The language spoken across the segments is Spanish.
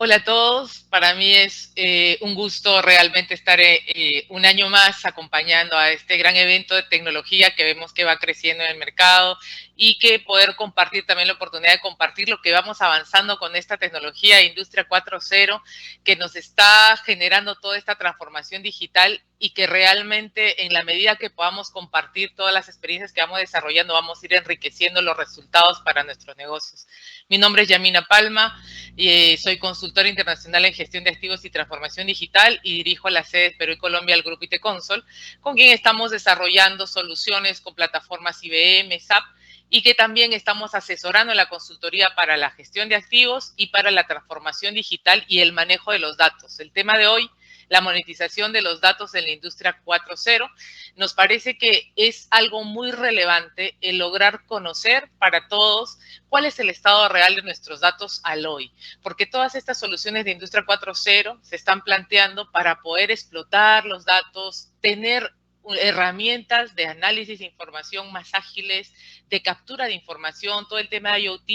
Hola a todos, para mí es un gusto realmente estar un año más acompañando a este gran evento de tecnología que vemos que va creciendo en el mercado y que poder compartir también la oportunidad de compartir lo que vamos avanzando con esta tecnología Industria 4.0 que nos está generando toda esta transformación digital y que realmente en la medida que podamos compartir todas las experiencias que vamos desarrollando vamos a ir enriqueciendo los resultados para nuestros negocios. Mi nombre es Yamina Palma. Soy consultora internacional en gestión de activos y transformación digital y dirijo las sedes Perú y Colombia al Grupo IT Consol, con quien estamos desarrollando soluciones con plataformas IBM, SAP, y que también estamos asesorando en la consultoría para la gestión de activos y para la transformación digital y el manejo de los datos. El tema de hoy, la monetización de los datos en la industria 4.0, nos parece que es algo muy relevante el lograr conocer para todos cuál es el estado real de nuestros datos al hoy, porque todas estas soluciones de Industria 4.0 se están planteando para poder explotar los datos, tener herramientas de análisis de información más ágiles, de captura de información. Todo el tema de IoT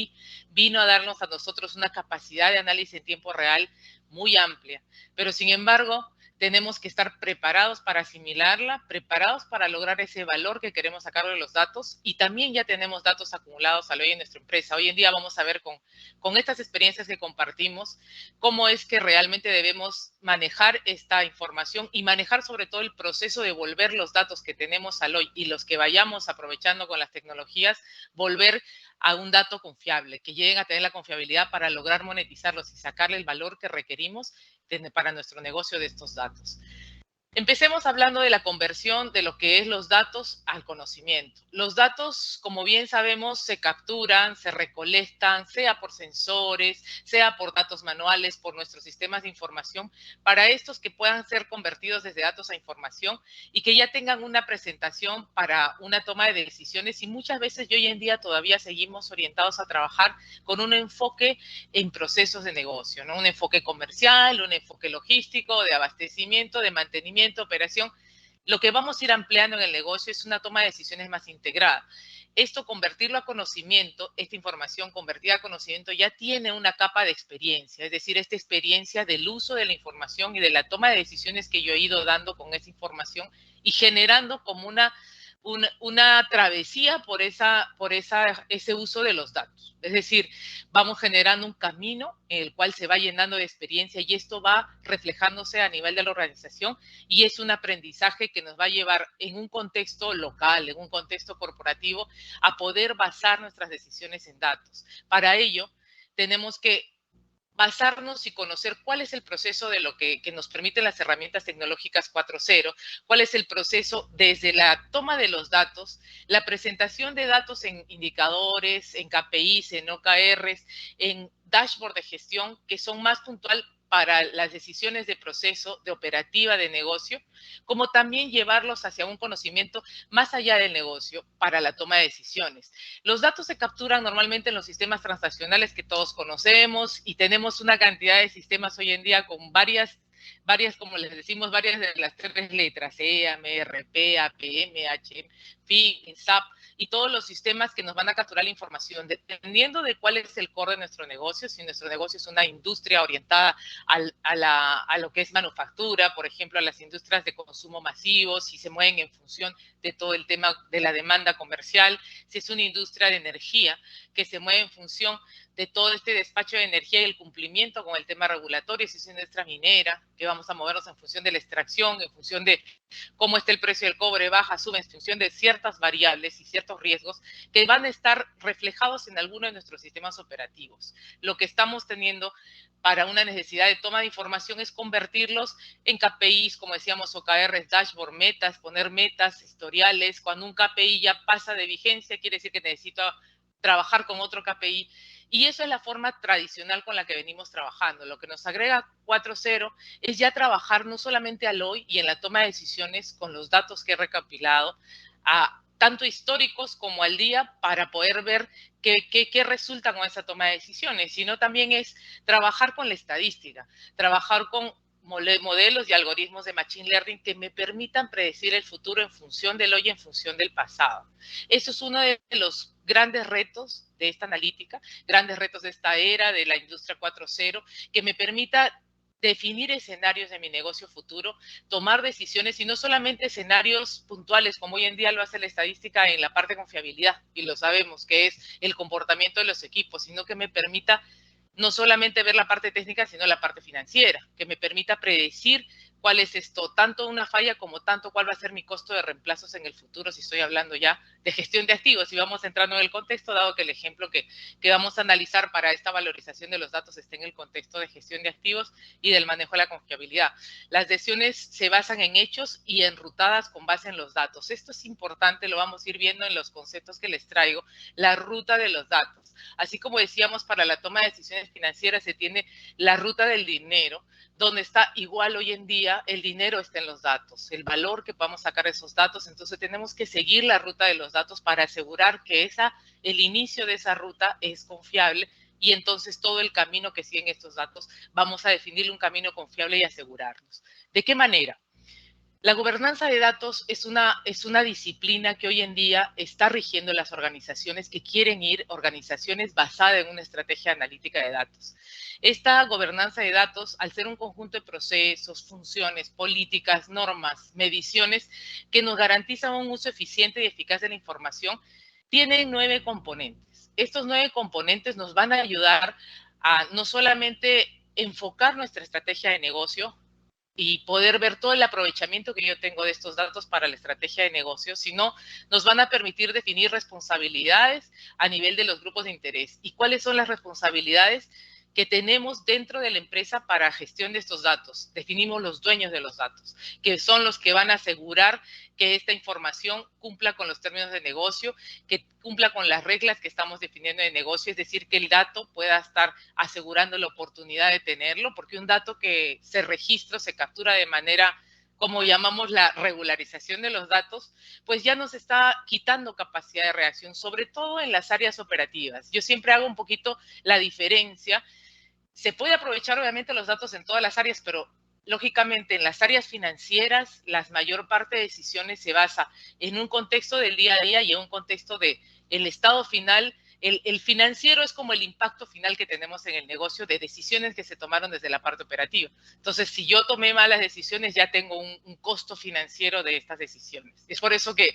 vino a darnos a nosotros una capacidad de análisis en tiempo real muy amplia, pero sin embargo tenemos que estar preparados para asimilarla, preparados para lograr ese valor que queremos sacar de los datos, y también ya tenemos datos acumulados al hoy en nuestra empresa. Hoy en día vamos a ver con estas experiencias que compartimos cómo es que realmente debemos manejar esta información y manejar sobre todo el proceso de volver los datos que tenemos al hoy y los que vayamos aprovechando con las tecnologías, volver a un dato confiable, que lleguen a tener la confiabilidad para lograr monetizarlos y sacarle el valor que requerimos para nuestro negocio de estos datos. Empecemos hablando de la conversión de lo que es los datos al conocimiento. Los datos, como bien sabemos, se capturan, se recolectan, sea por sensores, sea por datos manuales, por nuestros sistemas de información, para estos que puedan ser convertidos desde datos a información y que ya tengan una presentación para una toma de decisiones. Y muchas veces y hoy en día todavía seguimos orientados a trabajar con un enfoque en procesos de negocio, ¿no? Un enfoque comercial, un enfoque logístico, de abastecimiento, de mantenimiento, operación. Lo que vamos a ir ampliando en el negocio es una toma de decisiones más integrada. Esto, convertirlo a conocimiento, esta información convertida a conocimiento ya tiene una capa de experiencia, es decir, esta experiencia del uso de la información y de la toma de decisiones que yo he ido dando con esa información y generando como una travesía por ese uso de los datos. Es decir, vamos generando un camino en el cual se va llenando de experiencia y esto va reflejándose a nivel de la organización y es un aprendizaje que nos va a llevar en un contexto local, en un contexto corporativo, a poder basar nuestras decisiones en datos. Para ello, tenemos que basarnos y conocer cuál es el proceso de lo que nos permiten las herramientas tecnológicas 4.0, cuál es el proceso desde la toma de los datos, la presentación de datos en indicadores, en KPIs, en OKRs, en dashboard de gestión, que son más puntual para las decisiones de proceso, de operativa, de negocio, como también llevarlos hacia un conocimiento más allá del negocio para la toma de decisiones. Los datos se capturan normalmente en los sistemas transaccionales que todos conocemos y tenemos una cantidad de sistemas hoy en día con varias, como les decimos, varias de las tres letras, EAM, RP, APM, HM, FIG, SAP, y todos los sistemas que nos van a capturar la información, dependiendo de cuál es el core de nuestro negocio. Si nuestro negocio es una industria orientada a lo que es manufactura, por ejemplo, a las industrias de consumo masivo, si se mueven en función de todo el tema de la demanda comercial, si es una industria de energía que se mueve en función de todo este despacho de energía y el cumplimiento con el tema regulatorio, si es una industria minera, que vamos a movernos en función de la extracción, en función de cómo está el precio del cobre, baja, sube, en función de ciertas variables y ciertos riesgos que van a estar reflejados en alguno de nuestros sistemas operativos. Lo que estamos teniendo para una necesidad de toma de información es convertirlos en KPIs, como decíamos, OKRs, dashboard, metas, poner metas, historiales. Cuando un KPI ya pasa de vigencia, quiere decir que necesito trabajar con otro KPI. Y eso es la forma tradicional con la que venimos trabajando. Lo que nos agrega 4.0 es ya trabajar no solamente al hoy y en la toma de decisiones con los datos que he recopilado, tanto históricos como al día, para poder ver qué resulta con esa toma de decisiones, sino también es trabajar con la estadística, trabajar con modelos y algoritmos de Machine Learning que me permitan predecir el futuro en función del hoy y en función del pasado. Eso es uno de los grandes retos de esta analítica, grandes retos de esta era, de la industria 4.0, que me permita definir escenarios de mi negocio futuro, tomar decisiones y no solamente escenarios puntuales, como hoy en día lo hace la estadística en la parte de confiabilidad, y lo sabemos, que es el comportamiento de los equipos, sino que me permita no solamente ver la parte técnica, sino la parte financiera, que me permita predecir cuál es esto, tanto una falla como tanto cuál va a ser mi costo de reemplazos en el futuro, si estoy hablando ya de gestión de activos, y vamos entrando en el contexto, dado que el ejemplo que vamos a analizar para esta valorización de los datos está en el contexto de gestión de activos y del manejo de la confiabilidad. Las decisiones se basan en hechos y enrutadas con base en los datos. Esto es importante, lo vamos a ir viendo en los conceptos que les traigo, la ruta de los datos. Así como decíamos, para la toma de decisiones financieras se tiene la ruta del dinero, donde está igual hoy en día, el dinero está en los datos, el valor que podamos sacar de esos datos. Entonces tenemos que seguir la ruta de los datos para asegurar que el inicio de esa ruta es confiable, y entonces todo el camino que siguen estos datos vamos a definirle un camino confiable y asegurarnos. ¿De qué manera? La gobernanza de datos es una disciplina que hoy en día está rigiendo las organizaciones que quieren ir, organizaciones basadas en una estrategia analítica de datos. Esta gobernanza de datos, al ser un conjunto de procesos, funciones, políticas, normas, mediciones que nos garantizan un uso eficiente y eficaz de la información, tiene 9 componentes. Estos 9 componentes nos van a ayudar a no solamente enfocar nuestra estrategia de negocio, y poder ver todo el aprovechamiento que yo tengo de estos datos para la estrategia de negocio, sino nos van a permitir definir responsabilidades a nivel de los grupos de interés. ¿Y cuáles son las responsabilidades que tenemos dentro de la empresa para gestión de estos datos? Definimos los dueños de los datos, que son los que van a asegurar que esta información cumpla con los términos de negocio, que cumpla con las reglas que estamos definiendo de negocio, es decir, que el dato pueda estar asegurando la oportunidad de tenerlo, porque un dato que se registra, se captura de manera, como llamamos la regularización de los datos, pues ya nos está quitando capacidad de reacción, sobre todo en las áreas operativas. Yo siempre hago un poquito la diferencia. Se puede aprovechar obviamente los datos en todas las áreas, pero lógicamente en las áreas financieras la mayor parte de decisiones se basa en un contexto del día a día y en un contexto de el estado final. El financiero es como el impacto final que tenemos en el negocio de decisiones que se tomaron desde la parte operativa. Entonces, si yo tomé malas decisiones, ya tengo un costo financiero de estas decisiones. Es por eso que,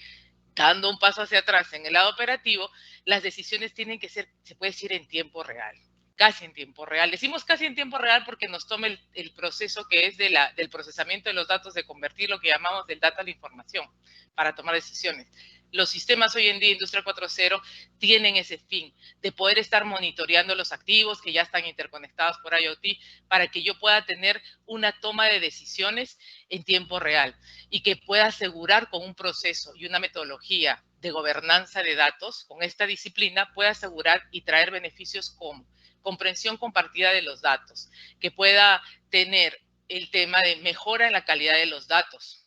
dando un paso hacia atrás en el lado operativo, las decisiones tienen que ser, se puede decir, en tiempo real, casi en tiempo real. Decimos casi en tiempo real porque nos toma el proceso que es del procesamiento de los datos, de convertir lo que llamamos del data a la información para tomar decisiones. Los sistemas hoy en día, Industria 4.0, tienen ese fin de poder estar monitoreando los activos que ya están interconectados por IoT para que yo pueda tener una toma de decisiones en tiempo real y que pueda asegurar con un proceso y una metodología de gobernanza de datos, con esta disciplina, pueda asegurar y traer beneficios como comprensión compartida de los datos, que pueda tener el tema de mejora en la calidad de los datos,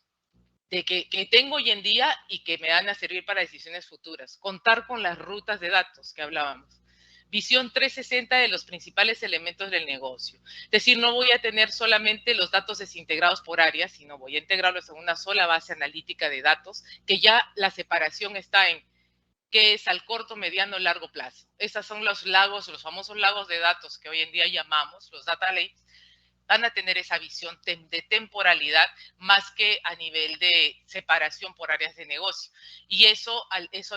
de que tengo hoy en día y que me van a servir para decisiones futuras. Contar con las rutas de datos que hablábamos. Visión 360 de los principales elementos del negocio. Es decir, no voy a tener solamente los datos desintegrados por áreas, sino voy a integrarlos en una sola base analítica de datos, que ya la separación está en qué es al corto, mediano, largo plazo. Esos son los lagos, los famosos lagos de datos que hoy en día llamamos los data lakes. Van a tener esa visión de temporalidad más que a nivel de separación por áreas de negocio. Y eso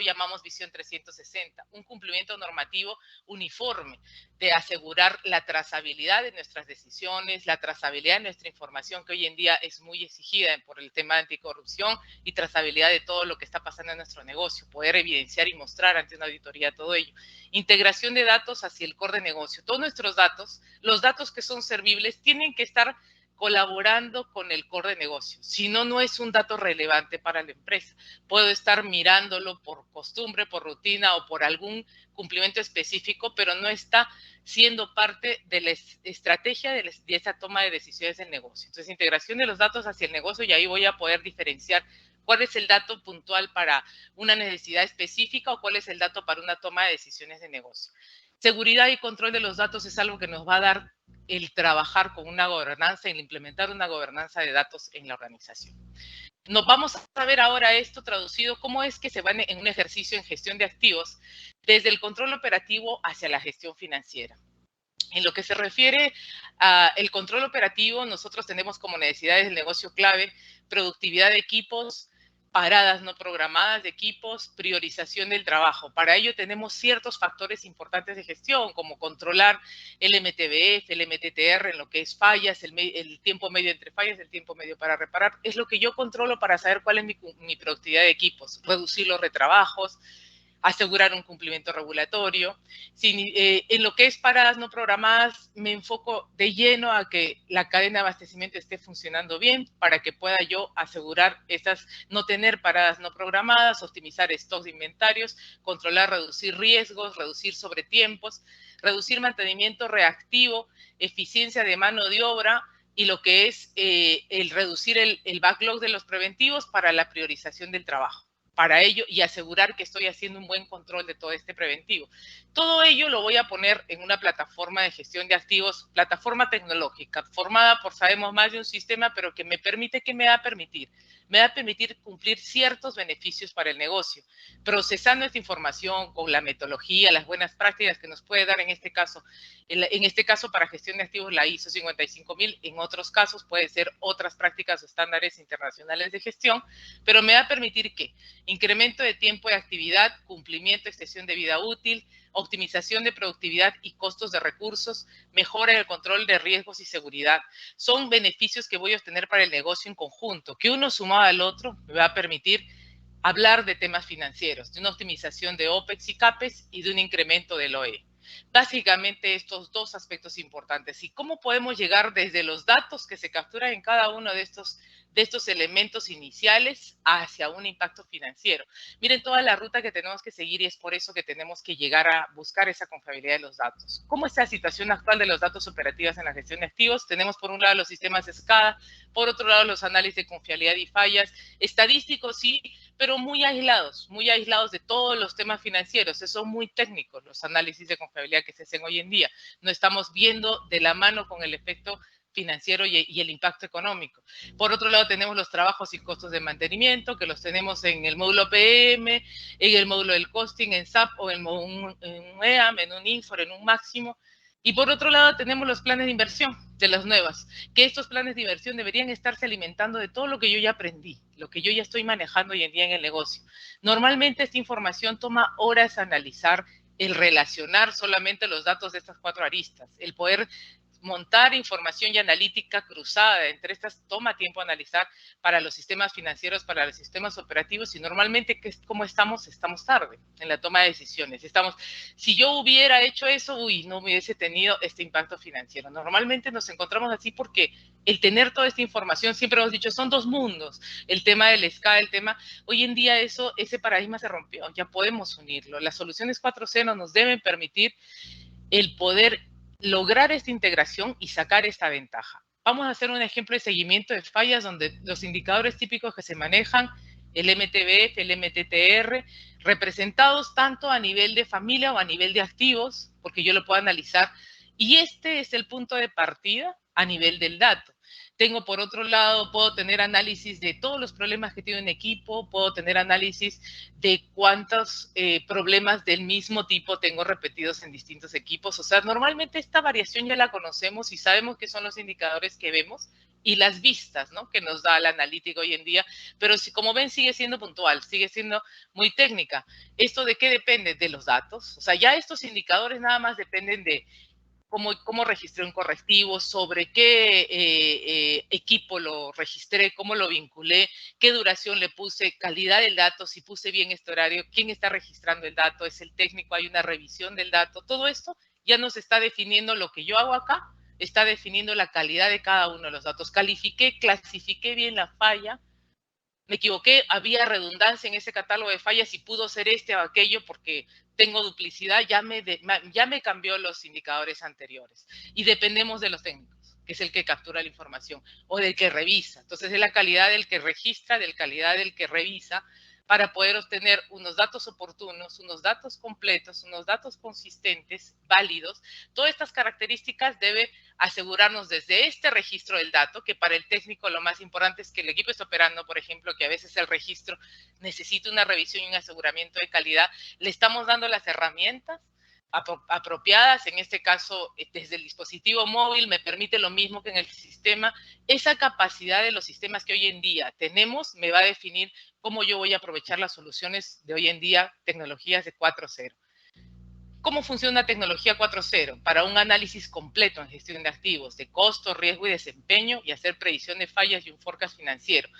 llamamos visión 360, un cumplimiento normativo uniforme de asegurar la trazabilidad de nuestras decisiones, la trazabilidad de nuestra información, que hoy en día es muy exigida por el tema de anticorrupción, y trazabilidad de todo lo que está pasando en nuestro negocio, poder evidenciar y mostrar ante una auditoría todo ello. Integración de datos hacia el core de negocio. Todos nuestros datos, los datos que son servibles, tienen que estar colaborando con el core de negocio. Si no, no es un dato relevante para la empresa. Puedo estar mirándolo por costumbre, por rutina o por algún cumplimiento específico, pero no está siendo parte de la estrategia de esa toma de decisiones del negocio. Entonces, integración de los datos hacia el negocio, y ahí voy a poder diferenciar cuál es el dato puntual para una necesidad específica o cuál es el dato para una toma de decisiones de negocio. Seguridad y control de los datos es algo que nos va a dar el trabajar con una gobernanza, el implementar una gobernanza de datos en la organización. Nos vamos a ver ahora esto traducido, cómo es que se va en un ejercicio en gestión de activos, desde el control operativo hacia la gestión financiera. En lo que se refiere al control operativo, nosotros tenemos como necesidades del negocio clave productividad de equipos, paradas no programadas de equipos, priorización del trabajo. Para ello tenemos ciertos factores importantes de gestión, como controlar el MTBF, el MTTR, en lo que es fallas, el tiempo medio entre fallas, el tiempo medio para reparar. Es lo que yo controlo para saber cuál es mi productividad de equipos, reducir los retrabajos, asegurar un cumplimiento regulatorio. En lo que es paradas no programadas, me enfoco de lleno a que la cadena de abastecimiento esté funcionando bien para que pueda yo asegurar esas, no tener paradas no programadas, optimizar stocks de inventarios, controlar, reducir riesgos, reducir sobretiempos, reducir mantenimiento reactivo, eficiencia de mano de obra, y lo que es el reducir el backlog de los preventivos para la priorización del trabajo. Para ello y asegurar que estoy haciendo un buen control de todo este preventivo. Todo ello lo voy a poner en una plataforma de gestión de activos, plataforma tecnológica, formada por, sabemos, más de un sistema, pero que me permite, ¿qué me va a permitir? Me va a permitir cumplir ciertos beneficios para el negocio, procesando esta información con la metodología, las buenas prácticas que nos puede dar en este caso para gestión de activos la ISO 55000, en otros casos puede ser otras prácticas o estándares internacionales de gestión, pero me va a permitir que incremento de tiempo de actividad, cumplimiento, extensión de vida útil, optimización de productividad y costos de recursos, mejora en el control de riesgos y seguridad. Son beneficios que voy a obtener para el negocio en conjunto, que uno sumado al otro me va a permitir hablar de temas financieros, de una optimización de OPEX y CAPEX y de un incremento del OE. Básicamente estos dos aspectos importantes. ¿Y cómo podemos llegar desde los datos que se capturan en cada uno de estos elementos iniciales hacia un impacto financiero? Miren toda la ruta que tenemos que seguir y es por eso que tenemos que llegar a buscar esa confiabilidad de los datos. ¿Cómo es la situación actual de los datos operativos en la gestión de activos? Tenemos por un lado los sistemas de SCADA, por otro lado los análisis de confiabilidad y fallas, estadísticos sí, pero muy aislados de todos los temas financieros. Son muy técnicos los análisis de confiabilidad que se hacen hoy en día. No estamos viendo de la mano con el efecto financiero y el impacto económico. Por otro lado, tenemos los trabajos y costos de mantenimiento, que los tenemos en el módulo PM, en el módulo del costing, en SAP o en un EAM, en un INFOR, en un máximo. Y por otro lado, tenemos los planes de inversión de las nuevas, que estos planes de inversión deberían estarse alimentando de todo lo que yo ya aprendí, lo que yo ya estoy manejando hoy en día en el negocio. Normalmente esta información toma horas analizar, el relacionar solamente los datos de estas cuatro aristas, el poder montar información y analítica cruzada entre estas toma tiempo analizar para los sistemas financieros, para los sistemas operativos, y normalmente, ¿cómo estamos? Estamos tarde en la toma de decisiones. Si yo hubiera hecho eso, no hubiese tenido este impacto financiero. Normalmente nos encontramos así porque el tener toda esta información, siempre hemos dicho, son dos mundos. El tema del SCA, hoy en día ese paradigma se rompió, ya podemos unirlo. Las soluciones 4.0 nos deben permitir el poder lograr esta integración y sacar esta ventaja. Vamos a hacer un ejemplo de seguimiento de fallas donde los indicadores típicos que se manejan, el MTBF, el MTTR, representados tanto a nivel de familia o a nivel de activos, porque yo lo puedo analizar, y este es el punto de partida a nivel del dato. Tengo, por otro lado, puedo tener análisis de todos los problemas que tiene un equipo, puedo tener análisis de cuántos problemas del mismo tipo tengo repetidos en distintos equipos. O sea, normalmente esta variación ya la conocemos y sabemos qué son los indicadores que vemos y las vistas, ¿no?, que nos da la analítica hoy en día, pero si, como ven, sigue siendo puntual, sigue siendo muy técnica. ¿Esto de qué depende? De los datos. O sea, ya estos indicadores nada más dependen de cómo registré un correctivo, sobre qué equipo lo registré, cómo lo vinculé, qué duración le puse, calidad del dato, si puse bien este horario, quién está registrando el dato, es el técnico, hay una revisión del dato. Todo esto ya nos está definiendo lo que yo hago acá, está definiendo la calidad de cada uno de los datos. Califiqué, clasifiqué bien la falla, me equivoqué, había redundancia en ese catálogo de fallas y pudo ser este o aquello porque tengo duplicidad, ya me cambió los indicadores anteriores. Y dependemos de los técnicos, que es el que captura la información, o del que revisa. Entonces es la calidad del que registra, de la calidad del que revisa, para poder obtener unos datos oportunos, unos datos completos, unos datos consistentes, válidos. Todas estas características debe asegurarnos desde este registro del dato, que para el técnico lo más importante es que el equipo esté operando, por ejemplo, que a veces el registro necesita una revisión y un aseguramiento de calidad. Le estamos dando las herramientas apropiadas, en este caso desde el dispositivo móvil me permite lo mismo que en el sistema. Esa capacidad de los sistemas que hoy en día tenemos me va a definir cómo yo voy a aprovechar las soluciones de hoy en día, tecnologías de 4.0. ¿Cómo funciona tecnología 4.0? Para un análisis completo en gestión de activos, de costo, riesgo y desempeño, y hacer predicción de fallas y un forecast financiero.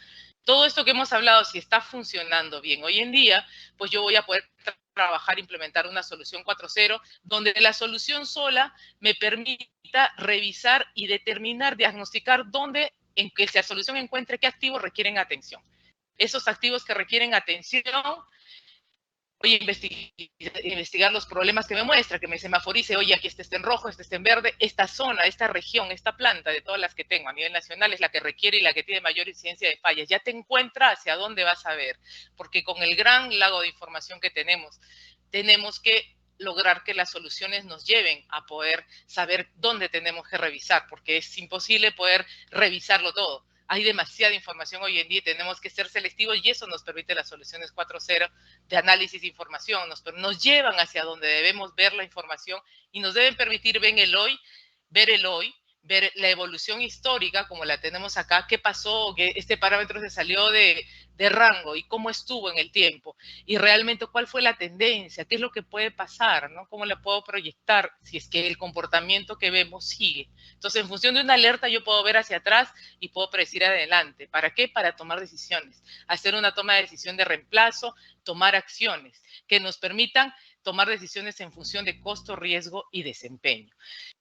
Todo esto que hemos hablado, si está funcionando bien hoy en día, pues yo voy a poder trabajar, implementar una solución 4.0, donde la solución sola me permita revisar y determinar, diagnosticar dónde, en que esa solución encuentre qué activos requieren atención. Esos activos que requieren atención, voy a investigar los problemas que me muestra, que me semaforice, oye, aquí este está en rojo, este está en verde, esta zona, esta región, esta planta, de todas las que tengo a nivel nacional, es la que requiere y la que tiene mayor incidencia de fallas. Ya te encuentra hacia dónde vas a ver, porque con el gran lago de información que tenemos que lograr que las soluciones nos lleven a poder saber dónde tenemos que revisar, porque es imposible poder revisarlo todo. Hay demasiada información hoy en día y tenemos que ser selectivos, y eso nos permite las soluciones 4.0 de análisis de información. Nos llevan hacia donde debemos ver la información y nos deben permitir ver el hoy, ver la evolución histórica como la tenemos acá, qué pasó, que este parámetro se salió de rango y cómo estuvo en el tiempo, y realmente cuál fue la tendencia, qué es lo que puede pasar, ¿no? Cómo le puedo proyectar si es que el comportamiento que vemos sigue. Entonces, en función de una alerta, yo puedo ver hacia atrás y puedo predecir adelante. ¿Para qué? Para tomar decisiones, hacer una toma de decisión de reemplazo, tomar acciones que nos permitan tomar decisiones en función de costo, riesgo y desempeño.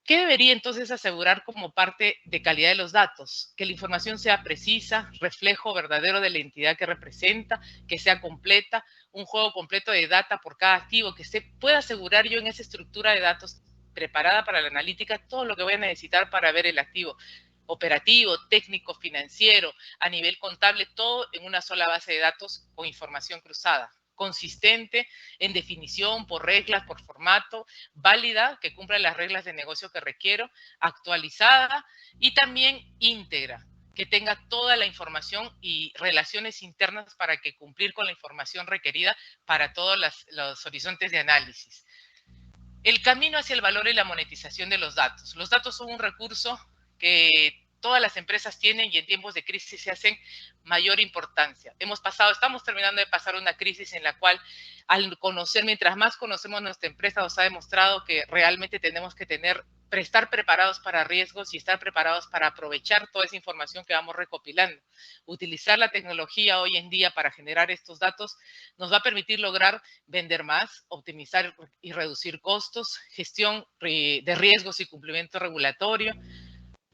¿Qué debería entonces asegurar como parte de calidad de los datos? Que la información sea precisa, reflejo verdadero de la entidad que representa, que sea completa, un juego completo de data por cada activo, que se pueda asegurar yo en esa estructura de datos preparada para la analítica todo lo que voy a necesitar para ver el activo operativo, técnico, financiero, a nivel contable, todo en una sola base de datos con información cruzada, consistente en definición, por reglas, por formato, válida, que cumpla las reglas de negocio que requiero, actualizada y también íntegra, que tenga toda la información y relaciones internas para que cumplir con la información requerida para todos los horizontes de análisis. El camino hacia el valor y la monetización de los datos. Los datos son un recurso que todas las empresas tienen y en tiempos de crisis se hacen mayor importancia. Estamos terminando de pasar una crisis en la cual al conocer, mientras más conocemos nuestra empresa, nos ha demostrado que realmente tenemos que estar preparados para riesgos y estar preparados para aprovechar toda esa información que vamos recopilando. Utilizar la tecnología hoy en día para generar estos datos nos va a permitir lograr vender más, optimizar y reducir costos, gestión de riesgos y cumplimiento regulatorio,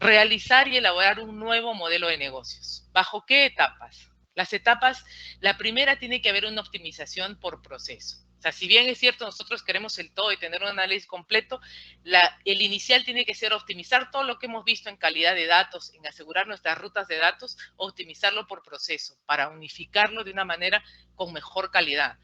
realizar y elaborar un nuevo modelo de negocios. ¿Bajo qué etapas? Las etapas, la primera tiene que haber una optimización por proceso. O sea, si bien es cierto, nosotros queremos el todo y tener un análisis completo, el inicial tiene que ser optimizar todo lo que hemos visto en calidad de datos, en asegurar nuestras rutas de datos, optimizarlo por proceso, para unificarlo de una manera con mejor calidad.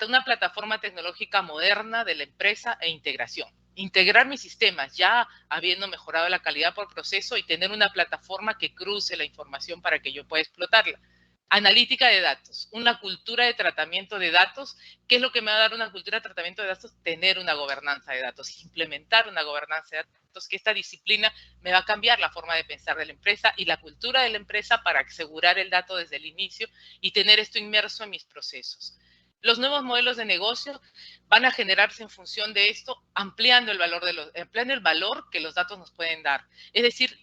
Una plataforma tecnológica moderna de la empresa e integración. Integrar mis sistemas, ya habiendo mejorado la calidad por proceso, y tener una plataforma que cruce la información para que yo pueda explotarla. Analítica de datos, una cultura de tratamiento de datos. ¿Qué es lo que me va a dar una cultura de tratamiento de datos? Tener una gobernanza de datos, implementar una gobernanza de datos, que esta disciplina me va a cambiar la forma de pensar de la empresa y la cultura de la empresa para asegurar el dato desde el inicio y tener esto inmerso en mis procesos. Los nuevos modelos de negocio van a generarse en función de esto, ampliando el valor que los datos nos pueden dar. Es decir,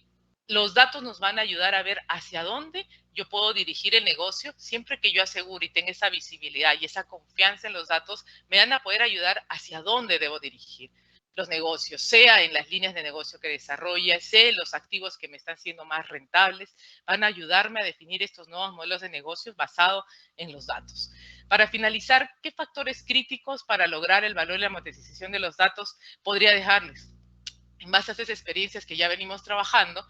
los datos nos van a ayudar a ver hacia dónde yo puedo dirigir el negocio. Siempre que yo asegure y tenga esa visibilidad y esa confianza en los datos, me van a poder ayudar hacia dónde debo dirigir los negocios, sea en las líneas de negocio que desarrolla, sea en los activos que me están siendo más rentables. Van a ayudarme a definir estos nuevos modelos de negocios basados en los datos. Para finalizar, ¿qué factores críticos para lograr el valor y la monetización de los datos podría dejarles? En base a esas experiencias que ya venimos trabajando,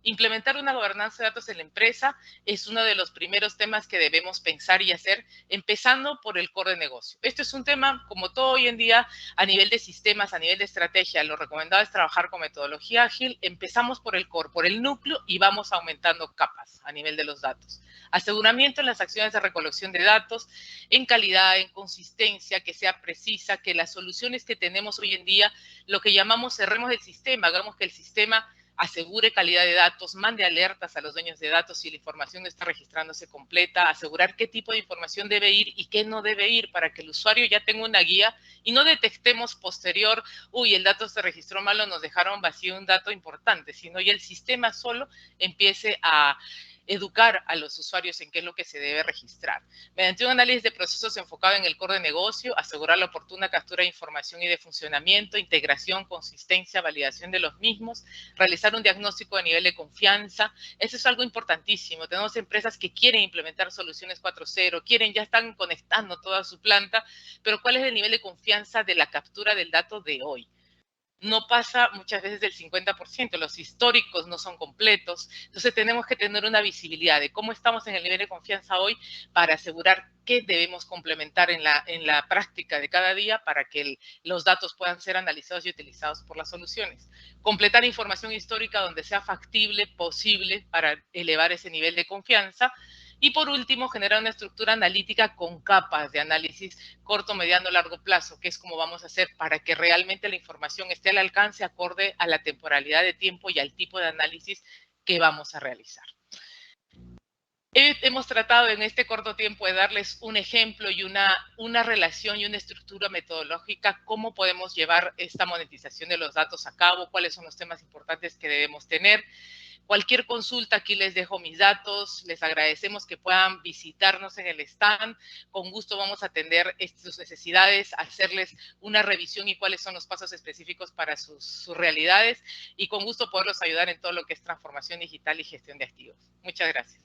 Implementar una gobernanza de datos en la empresa es uno de los primeros temas que debemos pensar y hacer, empezando por el core de negocio. Esto es un tema, como todo hoy en día, a nivel de sistemas, a nivel de estrategia. Lo recomendado es trabajar con metodología ágil. Empezamos por el core, por el núcleo, y vamos aumentando capas a nivel de los datos. Aseguramiento en las acciones de recolección de datos, en calidad, en consistencia, que sea precisa, que las soluciones que tenemos hoy en día, lo que llamamos cerremos el sistema, hagamos que el sistema asegure calidad de datos, mande alertas a los dueños de datos si la información no está registrándose completa, asegurar qué tipo de información debe ir y qué no debe ir para que el usuario ya tenga una guía y no detectemos posterior, uy, el dato se registró mal o nos dejaron vacío un dato importante, sino ya el sistema solo empiece a educar a los usuarios en qué es lo que se debe registrar. Mediante un análisis de procesos enfocado en el core de negocio, asegurar la oportuna captura de información y de funcionamiento, integración, consistencia, validación de los mismos, realizar un diagnóstico de nivel de confianza. Eso es algo importantísimo. Tenemos empresas que quieren implementar soluciones 4.0, ya están conectando toda su planta, pero ¿cuál es el nivel de confianza de la captura del dato de hoy? No pasa muchas veces del 50%, los históricos no son completos, entonces tenemos que tener una visibilidad de cómo estamos en el nivel de confianza hoy para asegurar qué debemos complementar en la práctica de cada día para que los datos puedan ser analizados y utilizados por las soluciones. Completar información histórica donde sea factible, posible para elevar ese nivel de confianza. Y por último, generar una estructura analítica con capas de análisis corto, mediano, largo plazo, que es como vamos a hacer para que realmente la información esté al alcance acorde a la temporalidad de tiempo y al tipo de análisis que vamos a realizar. Hemos tratado en este corto tiempo de darles un ejemplo y una relación y una estructura metodológica, cómo podemos llevar esta monetización de los datos a cabo, cuáles son los temas importantes que debemos tener. Cualquier consulta, aquí les dejo mis datos, les agradecemos que puedan visitarnos en el stand, con gusto vamos a atender sus necesidades, hacerles una revisión y cuáles son los pasos específicos para sus realidades y con gusto poderlos ayudar en todo lo que es transformación digital y gestión de activos. Muchas gracias.